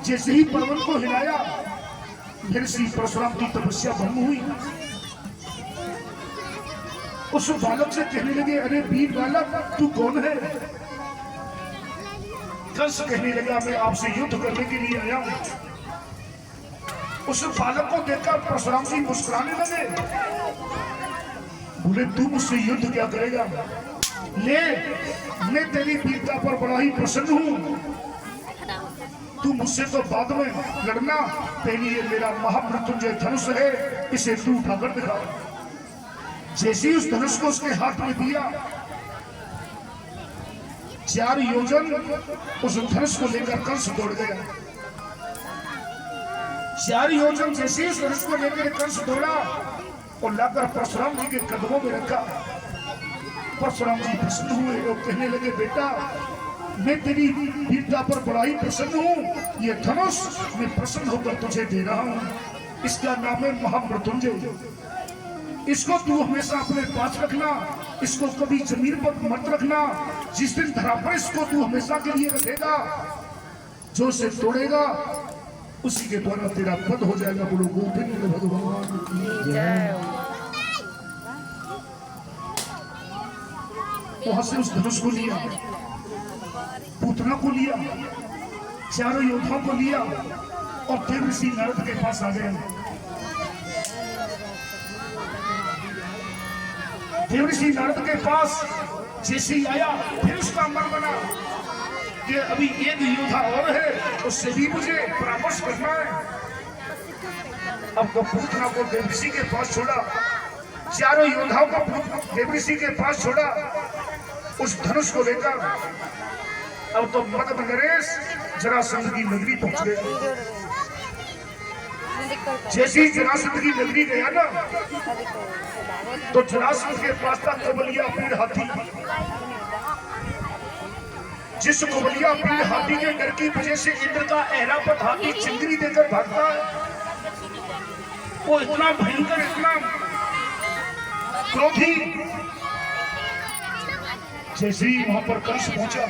जैसे ही पर्वत को हिलाया फिर श्री परशुराम की तपस्या भंग हुई। उस बालक से कहने लगे, अरे वीर बालक तू कौन है? कंस कहने लगा, मैं आपसे युद्ध करने के लिए आया हूं। उस बालक को देखकर परशुराम जी मुस्कुराने लगे, बोले तू मुझसे युद्ध क्या करेगा? ले, मैं तेरी वीरता पर बड़ा ही प्रसन्न हूं। तू मुझसे तो बाद में लड़ना, पहले ये मेरा महामृत्युंजय धनुष है, इसे तू उठाकर दिखा। जैसे ही उस धनुष को उसके हाथ में दिया, 4 योजन उस धनुष को लेकर कंस दौड़ गया। 4 योजन जैसे ही उस धनुष को लेकर कंस दौड़ा और लाकर परशुराम जी के कदमों में रखा। परशुराम जी प्रसन्न हुए और कहने लगे, बेटा मैं तेरी वीरता पर बड़ा ही प्रसन्न हूँ। ये धनुष मैं प्रसन्न होकर तुझे दे रहा हूँ। इसका नाम है महामृत्युंजय। इसको तू हमेशा अपने पास रखना, इसको कभी जमीन पर मत रखना। जिस दिन धरा पर इसको तू हमेशा के लिए रखेगा, जो से तोड़ेगा उसी के द्वारा तेरा पद हो जाएगा। बोलो गोविंद भगवान की जय। वहां से उस धनुष को लिया, पूतना को लिया, 4 योद्धाओं को लिया और देव ऋषि नारद के पास आ गए। देव ऋषि नारद के पास जैसे ही आया, फिर उसका मन बना कि अभी एक योद्धा और है, उससे भी मुझे परामर्श करना है। अब वो पूतना को देव ऋषि के पास छोड़ा, 4 योद्धाओं को देव ऋषि के पास छोड़ा, उस धनुष को लेकर अब तो मद में नरेश जरासंध की नगरी पहुंच गया। जैसे ही जरासंध की नगरी गया ना, तो जरासंध के पास था कोबलिया पीड़ हाथी। जिस कोबलिया पीड़ हाथी के डर की वजह से इंद्र का ऐरावत हाथी चिंगरी देकर भागता है, वो इतना भयंकर, इतना क्रोधी। जैसे ही वहां पर कंस पहुंचा,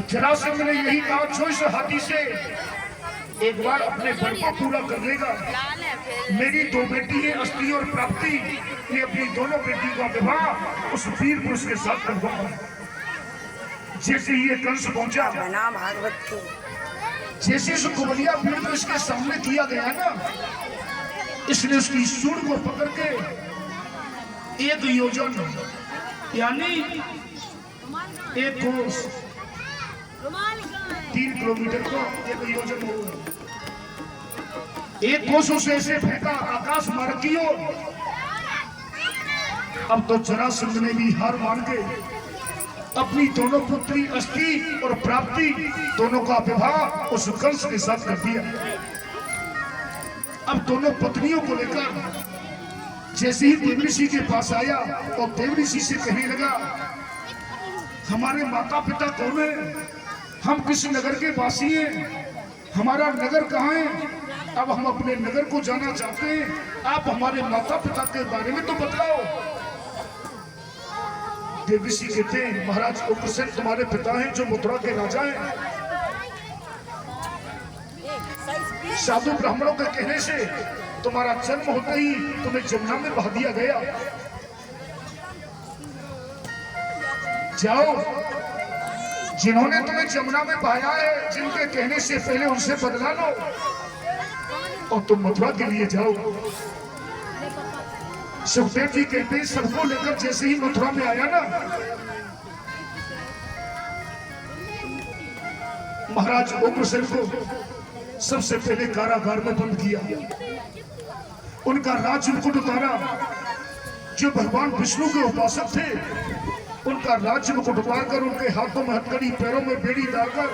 जरासंध ने यही कहा, जो इस हाथी से एक बार अपने बल को पूरा कर लेगा, मेरी 2 बेटी है अस्थि और प्राप्ति, ये अपनी दोनों बेटी का विवाह उस वीर पुरुष के साथ करवाऊंगा। जैसे ही ये कंस पहुंचा, जैसे उस कुबलिया पीड़ को इसके सामने किया गया ना, इसने उसकी सूंड को पकड़ के 1 योजन यानी 1 कोस 3 किलोमीटर को 1 योजन हो, 1 कोस उसे ऐसे फेंका आकाश मार्ग की ओर। अब तो जरासंध ने भी हार मान के अपनी दोनों पुत्री अस्थि और प्राप्ति दोनों का विवाह उस कंस के साथ कर दिया। अब दोनों पत्नियों को लेकर जैसे ही देव ऋषि के पास आया और देव ऋषि से कहने लगा, हमारे माता पिता कौन है? हम किस नगर के वासी हैं? हमारा नगर कहाँ है? अब हम अपने नगर को जाना चाहते हैं, आप हमारे माता पिता के बारे में तो बताओ। देव ऋषि कहते हैं, महाराज उग्रसेन तुम्हारे पिता हैं जो मथुरा के राजा हैं। साधु ब्राह्मणों के कहने से तुम्हारा जन्म होते ही तुम्हें जमुना में बहा दिया गया। जाओ, जिन्होंने तुम्हें जमुना में बहाया है, जिनके कहने से पहले उनसे बदला लो और तुम मथुरा के लिए जाओ। सुखदेव जी कहते हैं, सबको लेकर जैसे ही मथुरा में आया ना, महाराज उग्रसेन को सबसे पहले कारागार में बंद किया, उनका राज मुकुट उतारा। जो भगवान विष्णु के उपासक थे, उनका राज्य मुकुट उतार कर उनके हाथों में हथकड़ी, पैरों में बेड़ी डालकर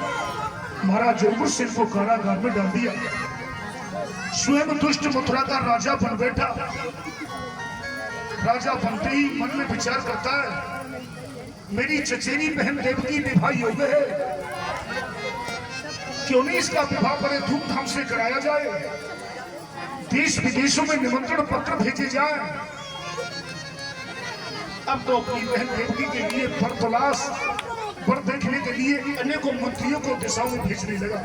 महाराज उग्रसेन को कारागार में डाल दिया। स्वयं दुष्ट मथुरा का राजा बन बैठा। राजा बनते ही मन में विचार करता है, मेरी चचेरी बहन देवकी विवाह योग्य है, क्यों नहीं इसका विवाह बड़े धूमधाम से कराया जाए, देश विदेशों में निमंत्रण पत्र भेजे जाए। अब तो अपनी बहन देवकी के लिए वर तलाश, वर देखने के लिए अनेकों मंत्रियों को दिशाओं में भेजने लगा।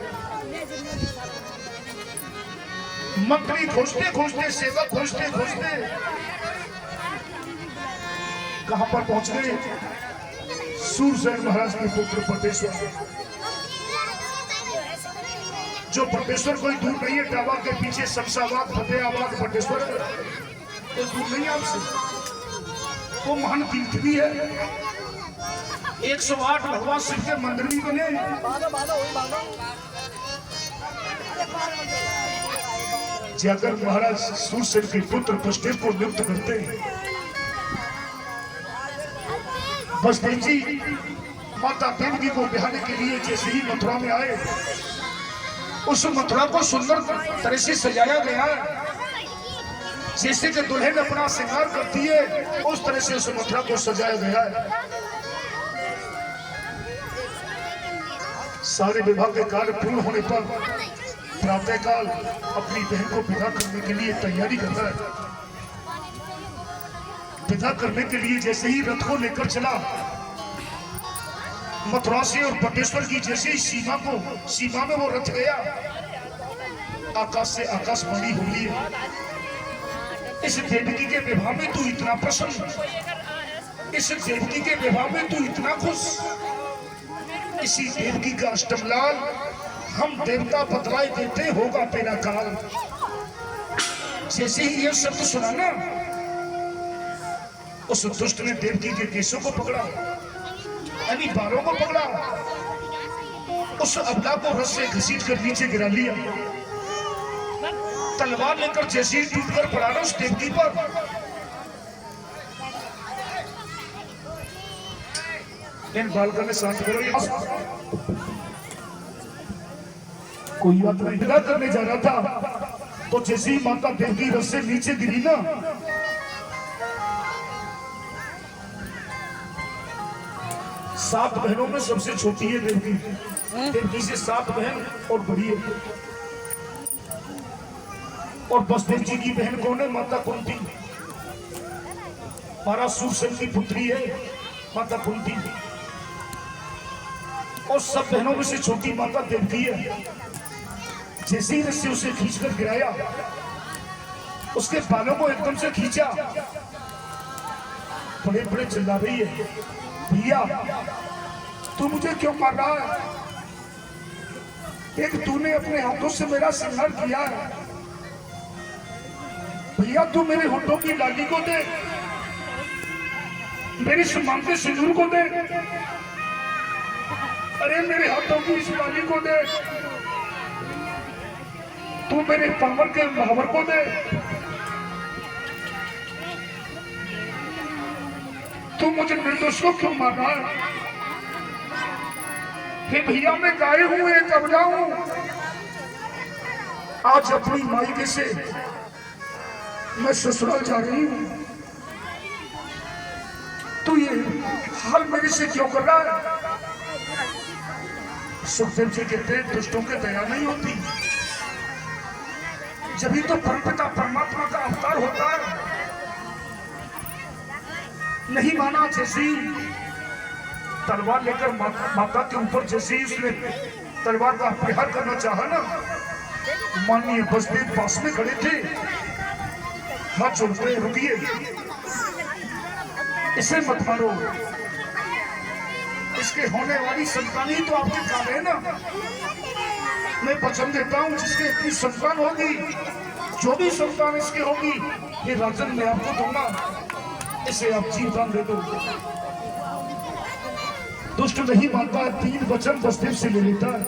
मंत्री खोजते खोजते, सेवक खोजते खोजते कहां पर पहुंच गए? सूरसेन महाराज के पुत्र प्रदेश्वर। जो प्रदेश्वर कोई दूर नहीं है, टावा के पीछे शमशाबाद, फतेहाबाद, प्रदेश्वर कोई दूर नहीं है आपसे। वो महान तीर्थ भी है। 108 भगवान शिव के मंदिर भी बने। जाकर महाराज सूरसेन के पुत्र बसदेव को नियुक्त करते हैं। बसदेव जी माता देवकी को बिहाने के लिए जैसे ही मथुरा में आए, उस मथुरा को सुंदर तरह से सजाया गया। जैसे कि दुल्हन अपना श्रृंगार करती है, उस तरह से उस मथुरा को सजाया गया है। सारे विवाह के कार्य पूर्ण होने पर प्रातःकाल अपनी बहन को विदा करने के लिए तैयारी करता है। विदा करने के लिए जैसे ही रथ को लेकर चला, मथुरा से और बटेश्वर की जैसे ही सीमा में वो रथ गया, आकाश से आकाशवाणी हुई है, इस देवकी के विवाह में तू इतना प्रसन्न, इस देवकी के विवाह में तू इतना खुश, इसी देवकी का अष्टमलाल हम देवता बतलाए देते होगा तेरा काल। जैसे ही यह शब्द सुना ना, उस दुष्ट ने देवकी के केशों को पकड़ा, यानी बालों को पकड़ा, उस अबला को रस से घसीट कर नीचे गिरा लिया। तलवार लेकर जैसे ही टूट कर पड़ा ना उस देवकी पर, इन बालकों में शांत करो। कोई बात नहीं, विदा करने जा रहा था तो जैसे ही माता देवकी रस से नीचे गिरी ना, सात बहनों में सबसे छोटी है देवकी। देवकी से 7 बहन और बड़ी है। और बसदेव जी की बहन कौन है? माता कुंती। महाराज सूरसेन की पुत्री है माता कुंती। और सब बहनों में से छोटी माता देवकी है। जैसे ही रस्सी उसे खींचकर गिराया, उसके बालों को एकदम से खींचा, बड़े बड़े चिल्ला रही है, भैया तू मुझे क्यों मार रहा है? एक तूने अपने हाथों से मेरा संहार किया है। भैया तू मेरे होठों की लाली को दे, मेरी सुमांग के सिंदूर को दे, अरे मेरे हाथों की इस लाली को दे, तू मेरे पावर के महावर को दे, तू मुझे निर्दोष को क्यों मार रहा है? हे भैया मैं गाय हूं, एक अबला हूं। आज अपनी मायके से मैं ससुराल जा रही हूं, तू ये हाल मेरे से क्यों कर रहा है? सुखदेव जी कहते हैं दुष्टों के दया नहीं होती, जब तो परमपिता परमात्मा का अवतार होता है। नहीं माना, जैसी तलवार लेकर माता के ऊपर जैसे ही उसने तलवार का प्रहार करना चाहा ना, माननीय बसदेव पास में खड़े थे, हाथ जोड़ते, रुकिए, इसे मत मारो, इसके होने वाली संतान ही तो आपके काम है ना। मैं वचन देता हूं जिसके इतनी संतान होगी, जो भी संतान इसके होगी, ये राजन मैं आपको दूंगा, इसे आप जीवदान दे दो। दुष्ट नहीं मानता है, 3 वचन बसदेव से ले लेता है।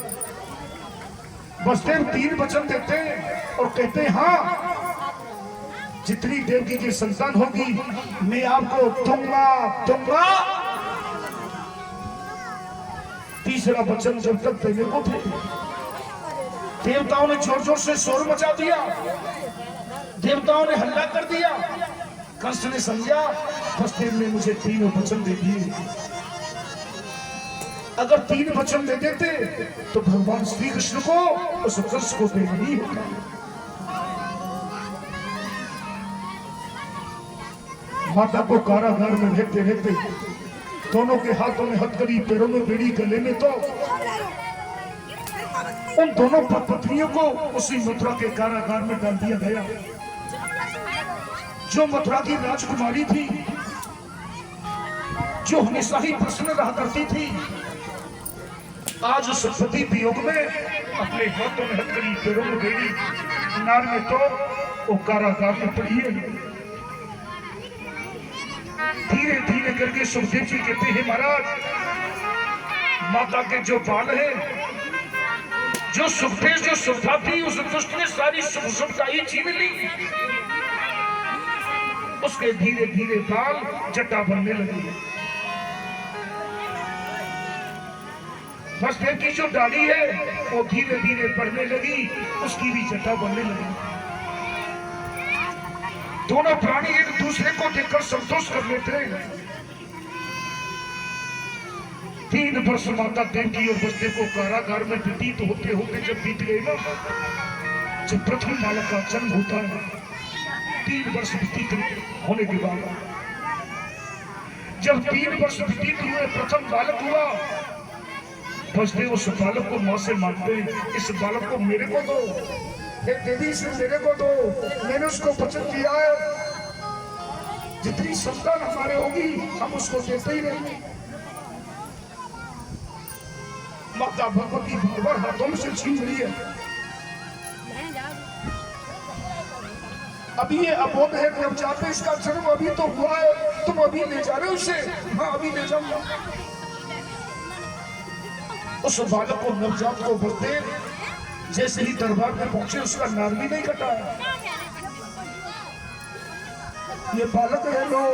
बसदेव 3 वचन देते हैं और कहते हैं हाँ, जितनी देवकी की संतान होगी मैं आपको दूंगा। तीसरा वचन जब तक देने को थे, देवताओं ने जोर जोर से शोर मचा दिया, देवताओं ने हल्ला कर दिया। कंस ने समझा बसदेव ने मुझे 3 वचन दे दिए, अगर 3 वचन दे देते तो भगवान श्री कृष्ण को उस कंस को देना नहीं होता। माता को कारागार में रहते रहते दोनों के हाथों में हथकड़ी, पैरों में बेड़ी, गले में तो उन दोनों पत्नियों को उसी मथुरा के कारागार में डाल दिया गया। जो मथुरा की राजकुमारी थी, जो हमेशा ही प्रसन्न रहा करती थी, आज उस पति वियोग में अपने हाथों में हथकड़ी, पैरों में बेड़ी, नार में तो वो कारागार में पड़ी है। धीरे धीरे करके सुखदेव जी कहते हैं, महाराज माता के जो बाल है, जो सुखदेव जो सुविधा थी, उस दुष्ट ने सारी सुविधा ही छीन ली। उसके धीरे धीरे बाल जटा बनने लगे। वसुदेव की जो डाली है वो धीरे धीरे बढ़ने लगी, उसकी भी जटा बनने लगी। दोनों प्राणी एक दूसरे को देखकर संतोष कर लेते हैं। 3 वर्ष माता देवकी और वसुदेव को कारागार में व्यतीत होते होते जब बीत गए ना, जब प्रथम बालक का जन्म होता है, 3 वर्ष व्यतीत होने के बाद जब 3 वर्ष व्यतीत हुए, प्रथम बालक हुआ, वसुदेव उस बालक को मां से मांगते हैं, इस बालक को मेरे को दो, देवी से मेरे को दो, मैंने उसको वचन दिया है, जितनी संतान हमारे होगी हम उसको देते ही रहेंगे। माता भगवती बार हाथों से छीन रही है। अभी ये अबोध है, नवजात है, इसका जन्म अभी तो हुआ है, तुम अभी ले जा रहे हो उसे? हाँ अभी ले जाऊंगा। उस बालक को, नवजात को वसुदेव जैसे ही दरबार में पहुंचे, उसका नार भी नहीं कटा। ये बालक है लो,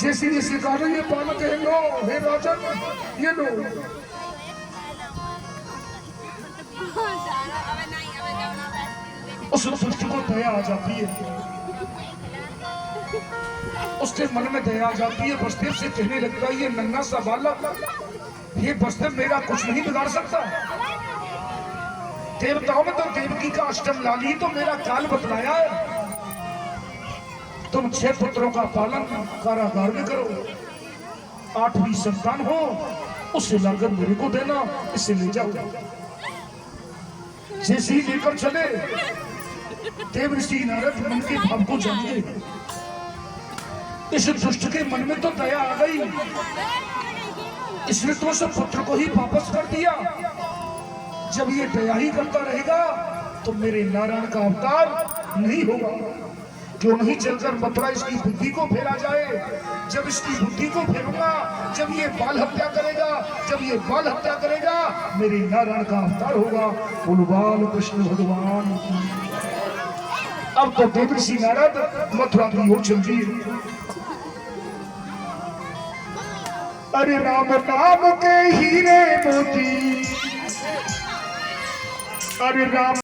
जैसे जैसे कहा ये बालक है लो, हे राजन ये लो। उस दुष्ट को दया आ जाती है, उसके मन में दया आ जाती है। वसुदेव से कहने लगता है, ये नन्हा सा बालक, ये वसुदेव मेरा कुछ नहीं बिगाड़ सकता। देवताओं में तो देवकी का अष्टम लाली तो मेरा काल बतलाया है। तुम 6 पुत्रों का पालन कारागार में करो, 8वीं संतान हो उसे लाकर मेरे को देना, इसे ले जाओ। जैसे ही लेकर चले, देव ऋषि नारद मन के भाव को जान गए। इस दुष्ट के मन में तो दया आ गई, इसने तो सब पुत्र को ही वापस कर दिया। जब ये दया ही करता रहेगा तो मेरे नारायण का अवतार नहीं होगा। क्यों नहीं चलकर मथुरा इसकी बुद्धि को फेरा जाए। जब इसकी बुद्धि को फेरूंगा, जब ये बाल हत्या करेगा, जब ये बाल हत्या करेगा, मेरे नारायण का अवतार होगा। बोलो कृष्ण भगवान। अब तो देव ऋषि नारद मथुरा की ओर चल दिए। अरे राम नाम के हीरे मोती, अरे राम